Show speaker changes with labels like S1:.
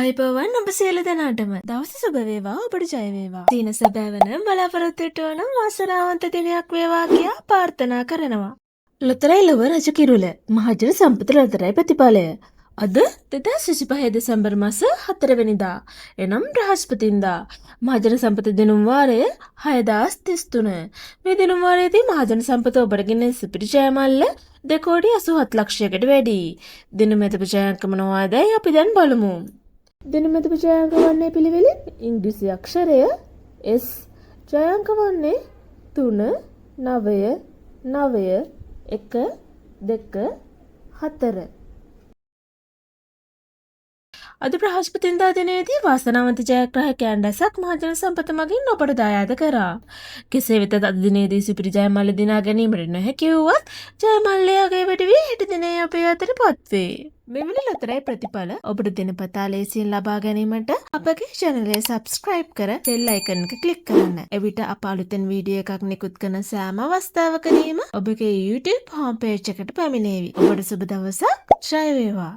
S1: අයිබෝවන් ඔබ සියලු දෙනාටම දවස සුබ වේවා ඔබට ජය වේවා. දින සැබෑවන බලාපොරොත්තු වන වාසනාවන්ත දිනයක් වේවා කියා ප්‍රාර්ථනා කරනවා. ලොතරැයි ලොව රජ කිරුළ මහජන සම්පත ලොතරැයි ප්‍රතිඵලය. අද 2025 දෙසැම්බර් මාස 4 වෙනිදා එනම් බ්‍රහස්පතින්දා මහජන සම්පත දිනුම් වාරය 6033. මේ දිනුම් වාරයේදී මහජන සම්පත ඔබට ගෙන සිපිරි ජයමල්ල 2,87 ලක්ෂයකට වැඩි. දිනමෙතප ජයාංක මොනවාදයි අපි දැන් බලමු. දිනමෙතප ජයාංක වන්නේ පිළිවෙලින් ඉංග්‍රීසි අක්ෂරය S, ජයාංක වන්නේ 3 9 9 1 2 4. අද බ්‍රහස්පතින්දා දිනේදී වාසනාවන්ත ජයග්‍රාහකයන් රැසක් මහජන සම්පත මගින් ඔබට දායාද කරා. කෙසේ වෙතත් අද දිනේදී සිපිරි ජයමල්ල දිනා ගැනීමට නොහැකි වුවත් ජයමල්ලයාගේ වැඩි වී හෙට දිනේ අපේ අතටපත් වේ. මෙවැනි ලොතරැයි ප්‍රතිඵල ඔබට දිනපතා ලේසියෙන් ලබා ගැනීමට අපගේ channel එක subscribe කර bell icon එක click කරන්න. එවිට අප අලුතෙන් වීඩියෝ එකක් නිකුත් කරන සෑම අවස්ථාවකදීම ඔබගේ YouTube home page එකට පැමිණේවි. ඔබට සුබ දවසක්. ජය වේවා.